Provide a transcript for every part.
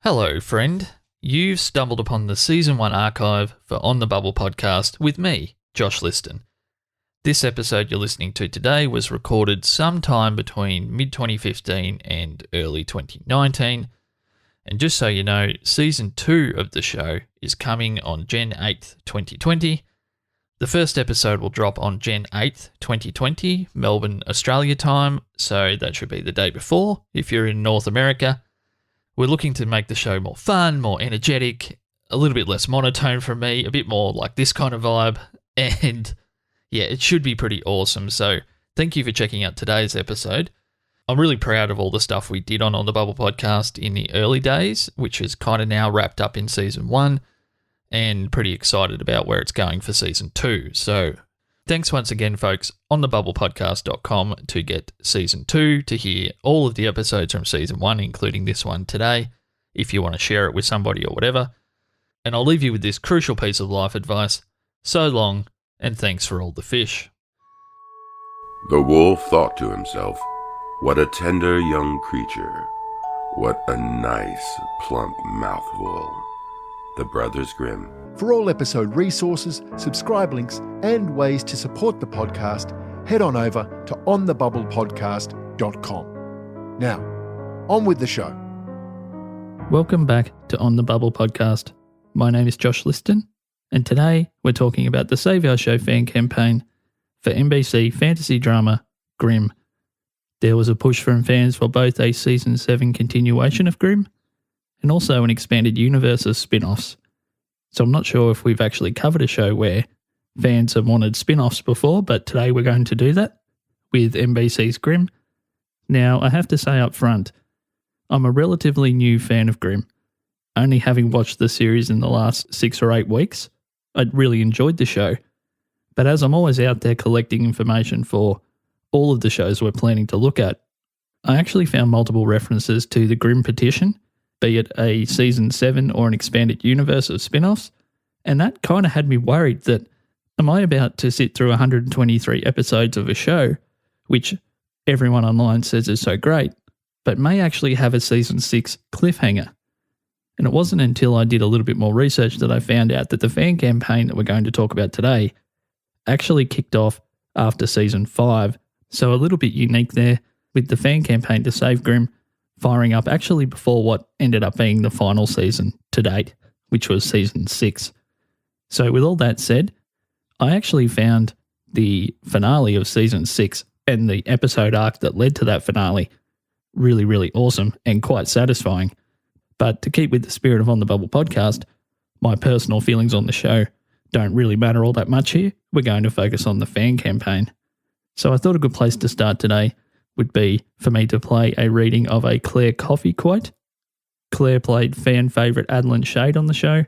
Hello, friend. You've stumbled upon the Season 1 archive for On the Bubble podcast with me, Josh Liston. This episode you're listening to today was recorded sometime between mid-2015 and early 2019. And just so you know, Season 2 of the show is coming on Jan 8th, 2020. The first episode will drop on Jan 8th, 2020, Melbourne, Australia time, so that should be the day before if you're in North America. We're looking to make the show more fun, more energetic, a little bit less monotone from me, a bit more like this kind of vibe, and yeah, it should be pretty awesome. So thank you for checking out today's episode. I'm really proud of all the stuff we did on the Bubble podcast in the early days, which is kind of now wrapped up in Season 1, and pretty excited about where it's going for Season 2. So thanks once again, folks, on thebubblepodcast.com to get Season 2, to hear all of the episodes from Season 1, including this one today, if you want to share it with somebody or whatever. And I'll leave you with this crucial piece of life advice. So long, and thanks for all the fish. The wolf thought to himself, "What a tender young creature. What a nice, plump mouthful." The Brothers Grimm. For all episode resources, subscribe links, and ways to support the podcast, head on over to onthebubblepodcast.com. Now, on with the show. Welcome back to On the Bubble podcast. My name is Josh Liston, and today we're talking about the Save Our Show fan campaign for NBC fantasy drama Grimm. There was a push from fans for both a Season 7 continuation of Grimm and also an expanded universe of spin-offs. So I'm not sure if we've actually covered a show where fans have wanted spin-offs before, but today we're going to do that with NBC's Grimm. Now, I have to say up front, I'm a relatively new fan of Grimm, only having watched the series in the last 6 or 8 weeks. I really enjoyed the show, but as I'm always out there collecting information for all of the shows we're planning to look at, I actually found multiple references to the Grimm petition, be it a Season 7 or an expanded universe of spin-offs, and that kind of had me worried that am I about to sit through 123 episodes of a show, which everyone online says is so great, but may actually have a Season 6 cliffhanger. And it wasn't until I did a little bit more research that I found out that the fan campaign that we're going to talk about today actually kicked off after Season 5, so a little bit unique there, with the fan campaign to save Grimm firing up actually before what ended up being the final season to date, which was Season 6. So with all that said, I actually found the finale of Season 6 and the episode arc that led to that finale really, really awesome and quite satisfying. But to keep with the spirit of On the Bubble podcast, my personal feelings on the show don't really matter all that much here. We're going to focus on the fan campaign. So I thought a good place to start today would be for me to play a reading of a Claire Coffey quote. Claire played fan favourite Adeline Shade on the show.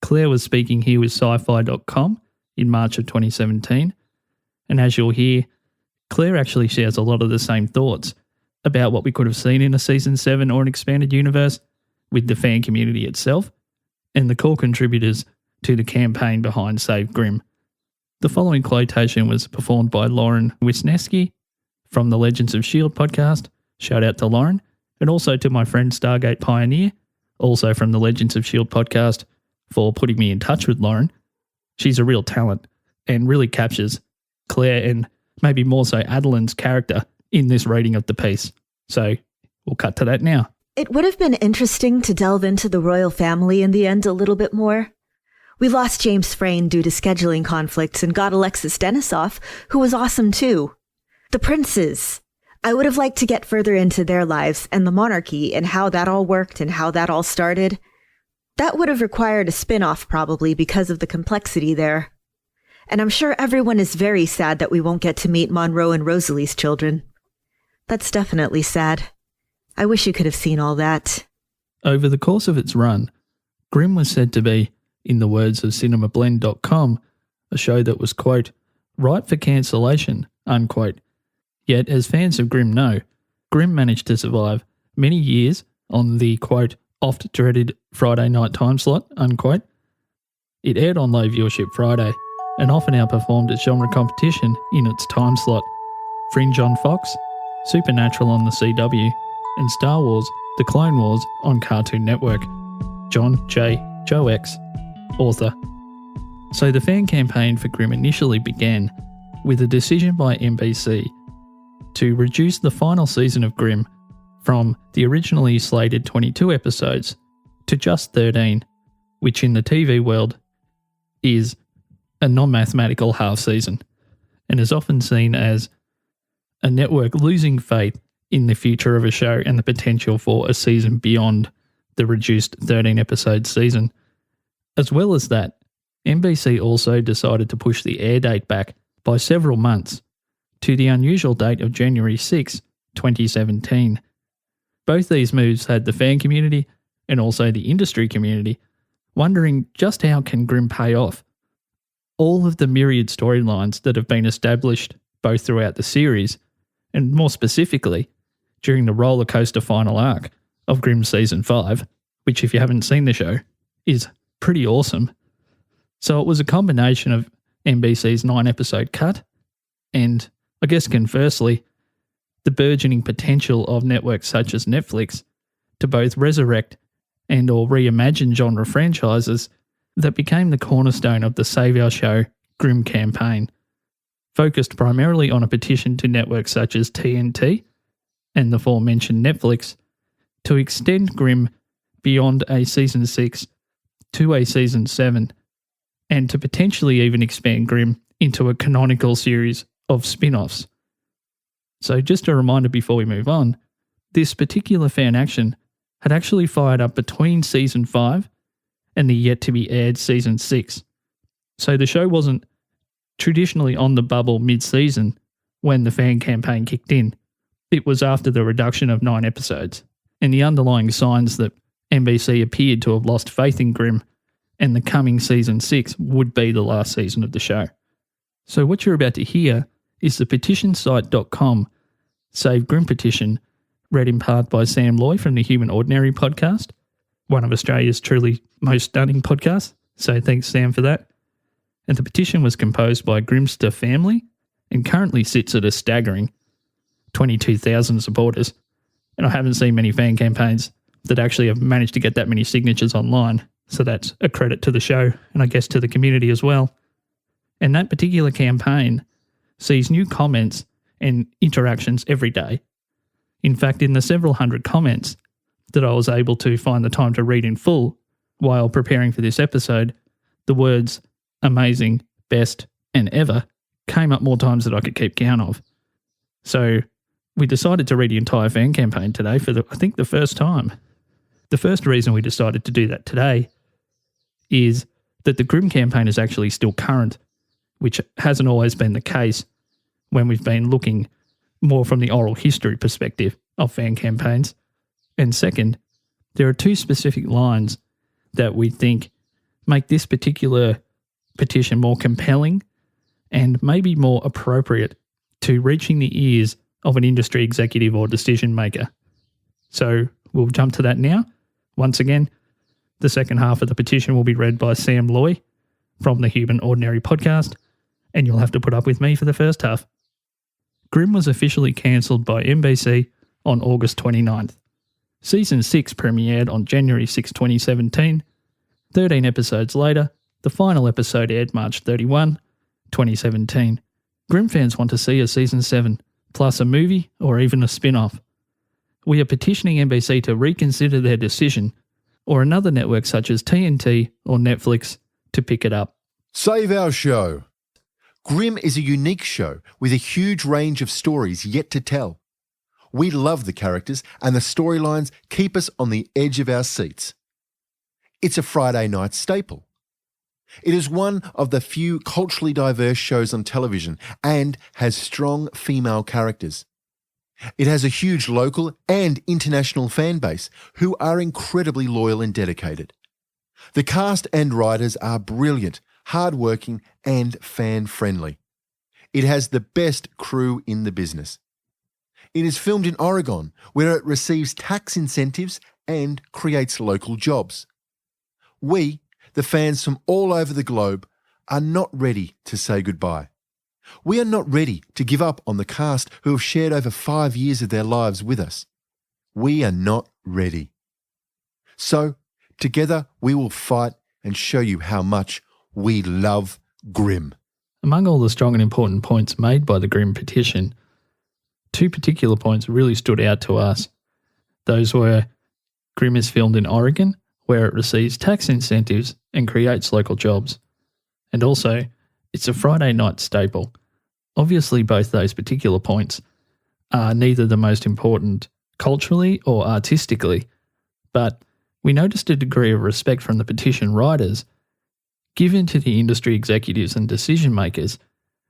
Claire was speaking here with sci-fi.com in March of 2017, and as you'll hear, Claire actually shares a lot of the same thoughts about what we could have seen in a Season 7 or an expanded universe with the fan community itself and the core contributors to the campaign behind Save Grimm. The following quotation was performed by Lauren Wisniewski from the Legends of S.H.I.E.L.D. podcast. Shout out to Lauren, and also to my friend Stargate Pioneer, also from the Legends of S.H.I.E.L.D. podcast, for putting me in touch with Lauren. She's a real talent and really captures Claire and maybe more so Adeline's character in this reading of the piece. So we'll cut to that now. It would have been interesting to delve into the royal family in the end a little bit more. We lost James Frayne due to scheduling conflicts and got Alexis Denisoff, who was awesome too. The princes. I would have liked to get further into their lives and the monarchy and how that all worked and how that all started. That would have required a spin-off probably because of the complexity there. And I'm sure everyone is very sad that we won't get to meet Monroe and Rosalie's children. That's definitely sad. I wish you could have seen all that. Over the course of its run, Grimm was said to be, in the words of cinemablend.com, a show that was, quote, ripe for cancellation, unquote. Yet, as fans of Grimm know, Grimm managed to survive many years on the, quote, oft-dreaded Friday night time slot, unquote. It aired on low viewership Friday and often outperformed its genre competition in its time slot. Fringe on Fox, Supernatural on the CW, and Star Wars The Clone Wars on Cartoon Network. John J. Joe X, author. So the fan campaign for Grimm initially began with a decision by NBC to reduce the final season of Grimm from the originally slated 22 episodes to just 13, which in the TV world is a non-mathematical half season and is often seen as a network losing faith in the future of a show and the potential for a season beyond the reduced 13-episode season. As well as that, NBC also decided to push the air date back by several months to the unusual date of January 6, 2017. Both these moves had the fan community and also the industry community wondering just how can Grimm pay off all of the myriad storylines that have been established both throughout the series and more specifically during the roller coaster final arc of Grimm Season 5, which if you haven't seen the show, is pretty awesome. So it was a combination of NBC's 9-episode cut and, I guess conversely, the burgeoning potential of networks such as Netflix to both resurrect and or reimagine genre franchises that became the cornerstone of the Save Our Show Grimm campaign, focused primarily on a petition to networks such as TNT and the aforementioned Netflix to extend Grimm beyond a Season 6 to a Season 7 and to potentially even expand Grimm into a canonical series of spin-offs. So just a reminder before we move on, this particular fan action had actually fired up between Season 5 and the yet-to-be-aired Season 6. So the show wasn't traditionally on the bubble mid-season when the fan campaign kicked in. It was after the reduction of 9 episodes, and the underlying signs that NBC appeared to have lost faith in Grimm and the coming Season 6 would be the last season of the show. So what you're about to hear is the petitionsite.com Save Grimm petition, read in part by Sam Loy from the Human Ordinary podcast, one of Australia's truly most stunning podcasts, so thanks Sam for that. And the petition was composed by Grimmster family and currently sits at a staggering 22,000 supporters. And I haven't seen many fan campaigns that actually have managed to get that many signatures online, so that's a credit to the show and I guess to the community as well. And that particular campaign sees new comments and interactions every day. In fact, in the several hundred comments that I was able to find the time to read in full while preparing for this episode, the words amazing, best, and ever came up more times than I could keep count of. So we decided to read the entire fan campaign today for the first time. The first reason we decided to do that today is that the Grimm campaign is actually still current, which hasn't always been the case when we've been looking more from the oral history perspective of fan campaigns. And second, there are two specific lines that we think make this particular petition more compelling and maybe more appropriate to reaching the ears of an industry executive or decision maker. So we'll jump to that now. Once again, the second half of the petition will be read by Sam Loy from the Human Ordinary podcast, and you'll have to put up with me for the first half. Grimm was officially cancelled by NBC on August 29th. Season 6 premiered on January 6, 2017. 13 episodes later, the final episode aired March 31, 2017. Grimm fans want to see a Season 7, plus a movie or even a spin-off. We are petitioning NBC to reconsider their decision, or another network such as TNT or Netflix to pick it up. Save Our Show. Grimm is a unique show with a huge range of stories yet to tell. We love the characters and the storylines keep us on the edge of our seats. It's a Friday night staple. It is one of the few culturally diverse shows on television and has strong female characters. It has a huge local and international fan base who are incredibly loyal and dedicated. The cast and writers are brilliant, hard-working and fan-friendly. It has the best crew in the business. It is filmed in Oregon, where it receives tax incentives and creates local jobs. We, the fans from all over the globe, are not ready to say goodbye. We are not ready to give up on the cast who have shared over 5 years of their lives with us. we are not ready. So, together we will fight and show you how much we love Grimm. Among all the strong and important points made by the Grimm petition, two particular points really stood out to us. Those were Grimm is filmed in Oregon, where it receives tax incentives and creates local jobs. And also, it's a Friday night staple. Obviously, both those particular points are neither the most important culturally or artistically, but we noticed a degree of respect from the petition writers given to the industry executives and decision makers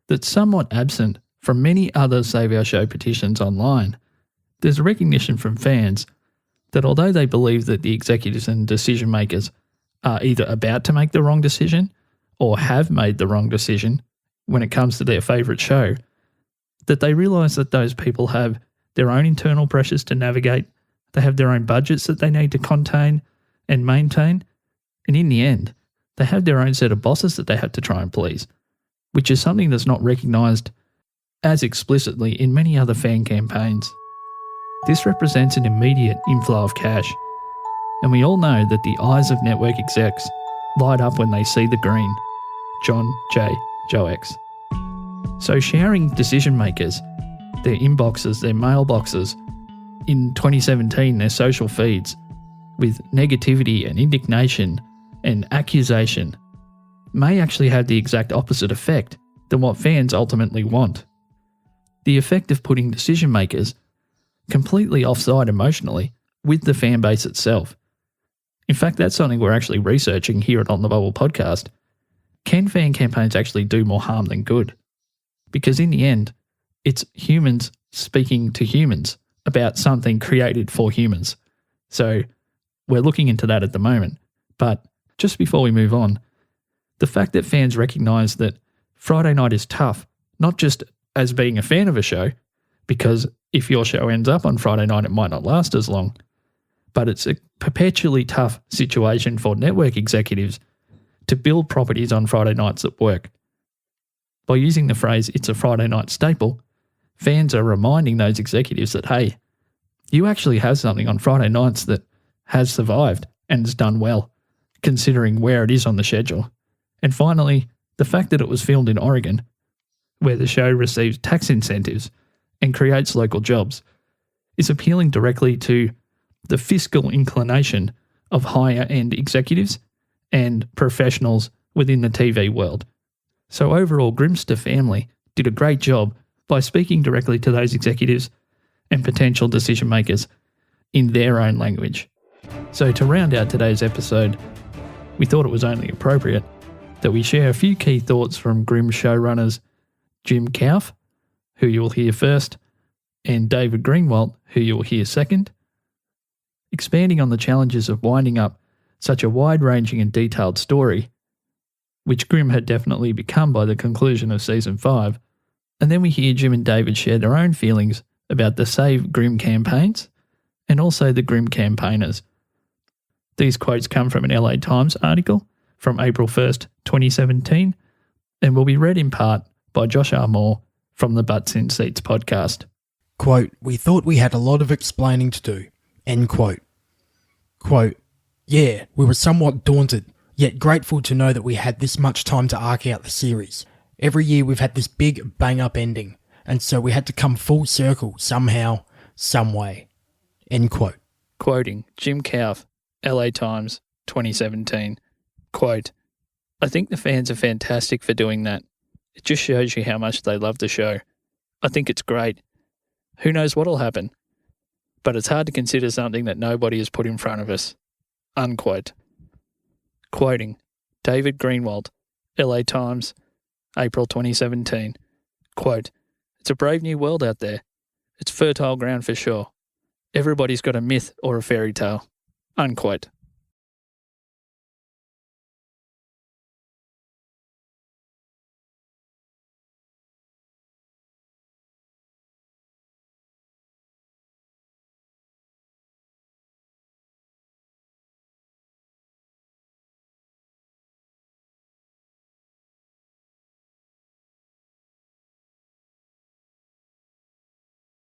that's somewhat absent from many other Save Our Show petitions online. There's a recognition from fans that although they believe that the executives and decision makers are either about to make the wrong decision or have made the wrong decision when it comes to their favourite show, that they realise that those people have their own internal pressures to navigate, they have their own budgets that they need to contain and maintain, and in the end, they have their own set of bosses that they have to try and please, which is something that's not recognised as explicitly in many other fan campaigns. This represents an immediate inflow of cash, and we all know that the eyes of network execs light up when they see the green. John J. Joe X. So sharing decision makers, their inboxes, their mailboxes, in 2017 their social feeds, with negativity and indignation and accusation, may actually have the exact opposite effect than what fans ultimately want. The effect of putting decision makers completely offside emotionally with the fan base itself. In fact, that's something we're actually researching here at On the Bubble podcast. Can fan campaigns actually do more harm than good? Because in the end, it's humans speaking to humans about something created for humans. So we're looking into that at the moment. But just before we move on, the fact that fans recognise that Friday night is tough, not just as being a fan of a show, because if your show ends up on Friday night, it might not last as long, but it's a perpetually tough situation for network executives to build properties on Friday nights that work. By using the phrase, it's a Friday night staple, fans are reminding those executives that, hey, you actually have something on Friday nights that has survived and has done well, considering where it is on the schedule. And finally, the fact that it was filmed in Oregon, where the show receives tax incentives and creates local jobs, is appealing directly to the fiscal inclination of higher-end executives and professionals within the TV world. So overall, Grimmster family did a great job by speaking directly to those executives and potential decision makers in their own language. So to round out today's episode, we thought it was only appropriate that we share a few key thoughts from Grimm showrunners Jim Kauf, who you will hear first, and David Greenwalt, who you will hear second, expanding on the challenges of winding up such a wide-ranging and detailed story, which Grimm had definitely become by the conclusion of Season 5, and then we hear Jim and David share their own feelings about the Save Grimm campaigns and also the Grimm campaigners. These quotes come from an LA Times article from April 1st, 2017, and will be read in part by Josh R. Moore from the Butts in Seats podcast. Quote, "We thought we had a lot of explaining to do." End quote. Quote, "Yeah, we were somewhat daunted, yet grateful to know that we had this much time to arc out the series. Every year we've had this big bang-up ending, and so we had to come full circle somehow, some way." End quote. Quoting Jim Kauf, LA Times, 2017. Quote, "I think the fans are fantastic for doing that. It just shows you how much they love the show. I think it's great. Who knows what'll happen? But it's hard to consider something that nobody has put in front of us." Unquote. Quoting David Greenwalt, LA Times, April 2017. Quote, "It's a brave new world out there. It's fertile ground for sure. Everybody's got a myth or a fairy tale." Unquote.